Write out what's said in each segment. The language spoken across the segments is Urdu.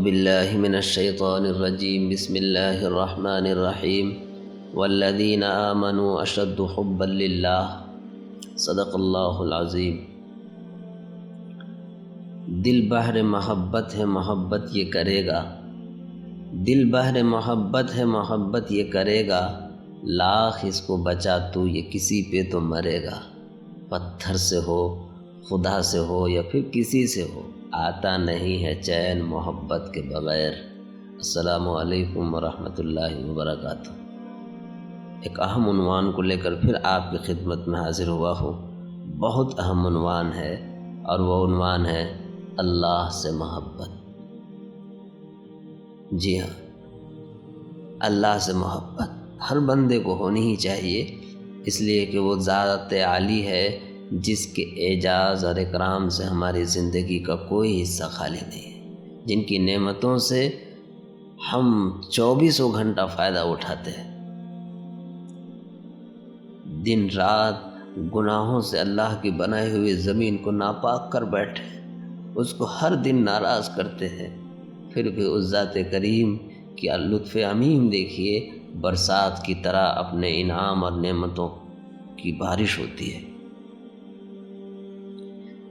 باللہ من الشیطان الرجیم بسم اللہ الرحمن الرحیم والذین آمنوا اشد حبا للہ صدق اللہ العظیم۔ دل بحر محبت ہے محبت یہ کرے گا، دل بحر محبت ہے محبت یہ کرے گا، لاکھ اس کو بچا تو یہ کسی پہ تو مرے گا۔ پتھر سے ہو خدا سے ہو یا پھر کسی سے ہو، آتا نہیں ہے چین محبت کے بغیر۔ السلام علیکم ورحمۃ اللہ وبرکاتہ۔ ایک اہم عنوان کو لے کر پھر آپ کی خدمت میں حاضر ہوا ہوں۔ بہت اہم عنوان ہے اور وہ عنوان ہے اللہ سے محبت۔ جی ہاں، اللہ سے محبت ہر بندے کو ہونی ہی چاہیے، اس لیے کہ وہ ذات عالی ہے جس کے اعجاز اور اکرام سے ہماری زندگی کا کوئی حصہ خالی نہیں ہے، جن کی نعمتوں سے ہم 24 گھنٹہ فائدہ اٹھاتے ہیں۔ دن رات گناہوں سے اللہ کی بنائی ہوئی زمین کو ناپاک کر بیٹھے، اس کو ہر دن ناراض کرتے ہیں، پھر بھی اس ذات کریم کی لطف عمیم دیکھیے، برسات کی طرح اپنے انعام اور نعمتوں کی بارش ہوتی ہے۔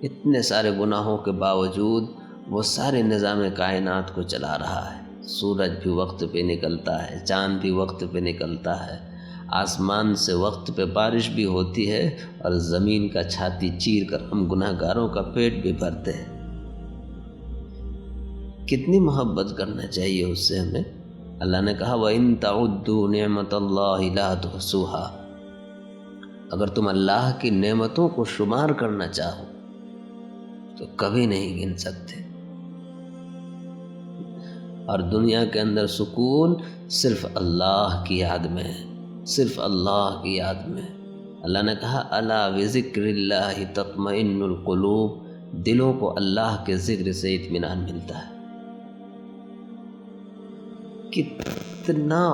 اتنے سارے گناہوں کے باوجود وہ سارے نظام کائنات کو چلا رہا ہے۔ سورج بھی وقت پہ نکلتا ہے، چاند بھی وقت پہ نکلتا ہے، آسمان سے وقت پہ بارش بھی ہوتی ہے، اور زمین کا چھاتی چیر کر ہم گناہ گاروں کا پیٹ بھی بھرتے ہیں۔ کتنی محبت کرنا چاہیے اس سے ہمیں۔ اللہ نے کہا وَإِن تَعُدُّوا نِعْمَةَ اللَّهِ لَا تُحْصُوهَا، اگر تم اللہ کی نعمتوں کو شمار کرنا چاہو تو کبھی نہیں گن سکتے۔ اور دنیا کے اندر سکون صرف اللہ کی یاد میں ہے، صرف اللہ کی یاد میں۔ اللہ نے کہا الا بذکر اللہ تطمئن القلوب، دلوں کو اللہ کے ذکر سے اطمینان ملتا ہے۔ کتنا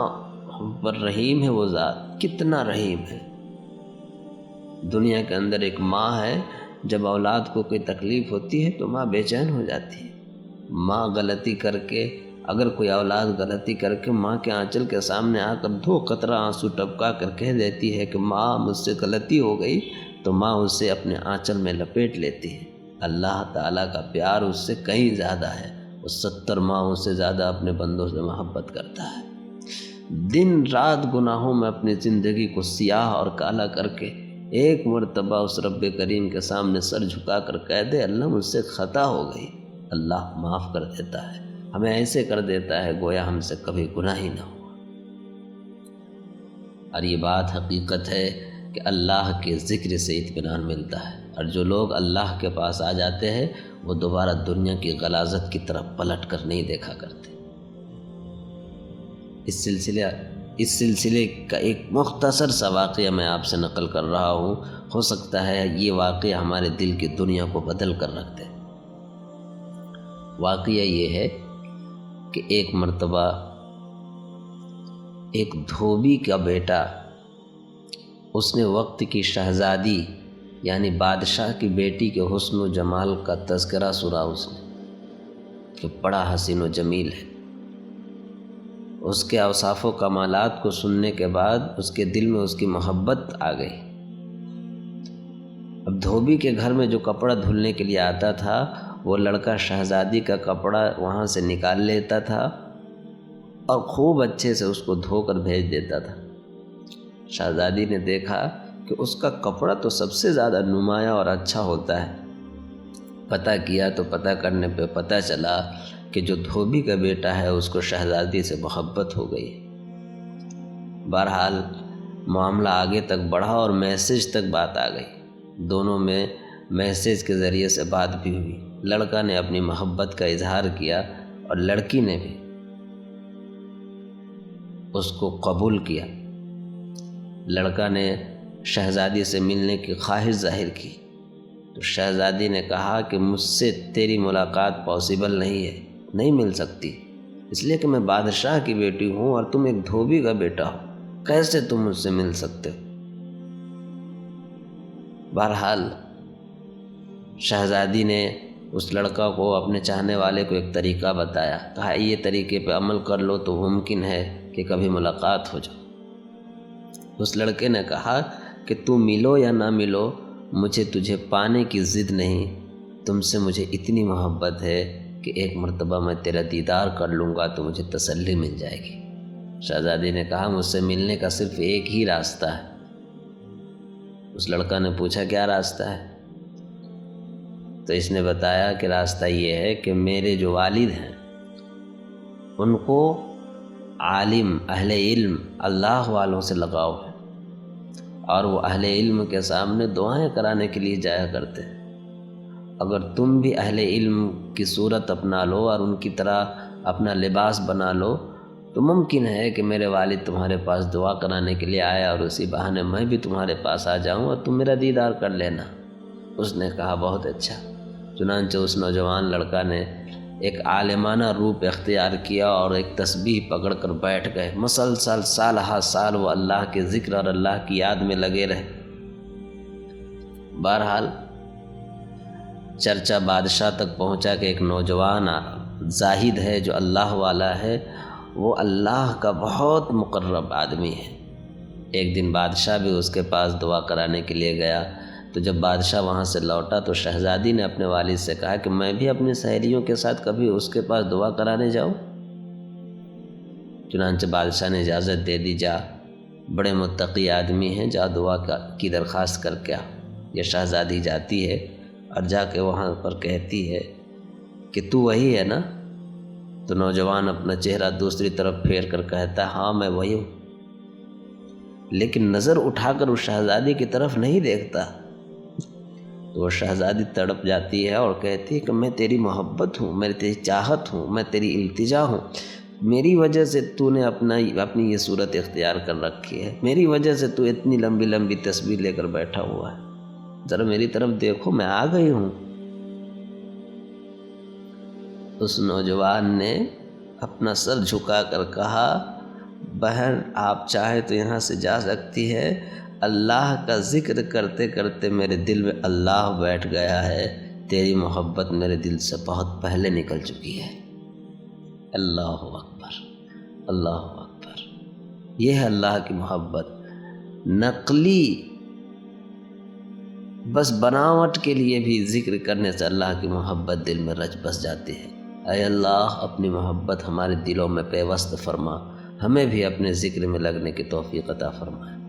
رحیم ہے وہ ذات، کتنا رحیم ہے۔ دنیا کے اندر ایک ماں ہے، جب اولاد کو کوئی تکلیف ہوتی ہے تو ماں بے چین ہو جاتی ہے۔ ماں غلطی کر کے، اگر کوئی اولاد غلطی کر کے ماں کے آنچل کے سامنے آ کر 2 قطرہ آنسو ٹپکا کر کہہ دیتی ہے کہ ماں مجھ سے غلطی ہو گئی، تو ماں اسے اپنے آنچل میں لپیٹ لیتی ہے۔ اللہ تعالیٰ کا پیار اس سے کہیں زیادہ ہے، وہ 70 ماہوں سے زیادہ اپنے بندوں سے محبت کرتا ہے۔ دن رات گناہوں میں اپنی زندگی کو سیاہ اور کالا کر کے ایک مرتبہ اس رب کریم کے سامنے سر جھکا کر کہہ دے اللہ مجھ سے خطا ہو گئی، اللہ معاف کر دیتا ہے، ہمیں ایسے کر دیتا ہے گویا ہم سے کبھی گناہ ہی نہ ہوا۔ اور یہ بات حقیقت ہے کہ اللہ کے ذکر سے اطمینان ملتا ہے، اور جو لوگ اللہ کے پاس آ جاتے ہیں وہ دوبارہ دنیا کی غلاظت کی طرف پلٹ کر نہیں دیکھا کرتے۔ اس سلسلے کا ایک مختصر سا واقعہ میں آپ سے نقل کر رہا ہوں، ہو سکتا ہے یہ واقعہ ہمارے دل کی دنیا کو بدل کر رکھ دے۔ واقعہ یہ ہے کہ ایک مرتبہ ایک دھوبی کا بیٹا، اس نے وقت کی شہزادی یعنی بادشاہ کی بیٹی کے حسن و جمال کا تذکرہ سنا اس نے کہ بڑا حسین و جمیل ہے۔ اس کے اوصاف و کمالات کو سننے کے بعد اس کے دل میں اس کی محبت آ گئی۔ اب دھوبی کے گھر میں جو کپڑا دھلنے کے لیے آتا تھا، وہ لڑکا شہزادی کا کپڑا وہاں سے نکال لیتا تھا اور خوب اچھے سے اس کو دھو کر بھیج دیتا تھا۔ شہزادی نے دیکھا کہ اس کا کپڑا تو سب سے زیادہ نمایاں اور اچھا ہوتا ہے۔ پتہ کیا تو پتہ کرنے پہ پتہ چلا کہ جو دھوبی کا بیٹا ہے اس کو شہزادی سے محبت ہو گئی۔ بہرحال معاملہ آگے تک بڑھا اور میسج تک بات آ گئی، دونوں میں میسج کے ذریعے سے بات بھی ہوئی۔ لڑکا نے اپنی محبت کا اظہار کیا اور لڑکی نے بھی اس کو قبول کیا۔ لڑکا نے شہزادی سے ملنے کی خواہش ظاہر کی تو شہزادی نے کہا کہ مجھ سے تیری ملاقات پاسبل نہیں ہے، نہیں مل سکتی، اس لیے کہ میں بادشاہ کی بیٹی ہوں اور تم ایک دھوبی کا بیٹا ہو، کیسے تم مجھ سے مل سکتے ہو؟ بہرحال شہزادی نے اس لڑکا کو اپنے چاہنے والے کو ایک طریقہ بتایا، کہا یہ طریقے پہ عمل کر لو تو ممکن ہے کہ کبھی ملاقات ہو جائے۔ اس لڑکے نے کہا کہ تو ملو یا نہ ملو، مجھے تجھے پانے کی ضد نہیں، تم سے مجھے اتنی محبت ہے کہ ایک مرتبہ میں تیرا دیدار کر لوں گا تو مجھے تسلی مل جائے گی۔ شہزادی نے کہا مجھ سے ملنے کا صرف ایک ہی راستہ ہے۔ اس لڑکا نے پوچھا کیا راستہ ہے؟ تو اس نے بتایا کہ راستہ یہ ہے کہ میرے جو والد ہیں ان کو عالم، اہل علم، اللہ والوں سے لگاؤ ہے، اور وہ اہل علم کے سامنے دعائیں کرانے کے لیے جایا کرتے ہیں۔ اگر تم بھی اہل علم کی صورت اپنا لو اور ان کی طرح اپنا لباس بنا لو تو ممکن ہے کہ میرے والد تمہارے پاس دعا کرانے کے لیے آئے اور اسی بہانے میں بھی تمہارے پاس آ جاؤں اور تم میرا دیدار کر لینا۔ اس نے کہا بہت اچھا۔ چنانچہ اس نوجوان لڑکا نے ایک عالمانہ روپ اختیار کیا اور ایک تسبیح پکڑ کر بیٹھ گئے۔ مسلسل سال ہا سال وہ اللہ کے ذکر اور اللہ کی یاد میں لگے رہے۔ بہرحال چرچا بادشاہ تک پہنچا کہ ایک نوجوان زاہد ہے جو اللہ والا ہے، وہ اللہ کا بہت مقرب آدمی ہے۔ ایک دن بادشاہ بھی اس کے پاس دعا کرانے کے لیے گیا، تو جب بادشاہ وہاں سے لوٹا تو شہزادی نے اپنے والد سے کہا کہ میں بھی اپنی سہیلیوں کے ساتھ کبھی اس کے پاس دعا کرانے جاؤں۔ چنانچہ بادشاہ نے اجازت دے دی، جا، بڑے متقی آدمی ہیں، جا دعا کی درخواست کر کے آ۔ یہ شہزادی جاتی ہے اور جا کے وہاں پر کہتی ہے کہ تو وہی ہے نا؟ تو نوجوان اپنا چہرہ دوسری طرف پھیر کر کہتا ہے ہاں میں وہی ہوں، لیکن نظر اٹھا کر اس شہزادی کی طرف نہیں دیکھتا۔ تو وہ شہزادی تڑپ جاتی ہے اور کہتی ہے کہ میں تیری محبت ہوں، میں تیری چاہت ہوں، میں تیری التجا ہوں، میری وجہ سے تو نے اپنی یہ صورت اختیار کر رکھی ہے، میری وجہ سے تو اتنی لمبی لمبی تسبیح لے کر بیٹھا ہوا ہے، ذرا میری طرف دیکھو، میں آ گئی ہوں۔ اس نوجوان نے اپنا سر جھکا کر کہا بہن آپ چاہے تو یہاں سے جا سکتی ہے، اللہ کا ذکر کرتے کرتے میرے دل میں اللہ بیٹھ گیا ہے، تیری محبت میرے دل سے بہت پہلے نکل چکی ہے۔ اللہ اکبر، اللہ اکبر۔ یہ ہے اللہ کی محبت، نقلی بس بناوٹ کے لیے بھی ذکر کرنے سے اللہ کی محبت دل میں رچ بس جاتی ہے۔ اے اللہ اپنی محبت ہمارے دلوں میں پیوست فرما، ہمیں بھی اپنے ذکر میں لگنے کی توفیق عطا فرمائے۔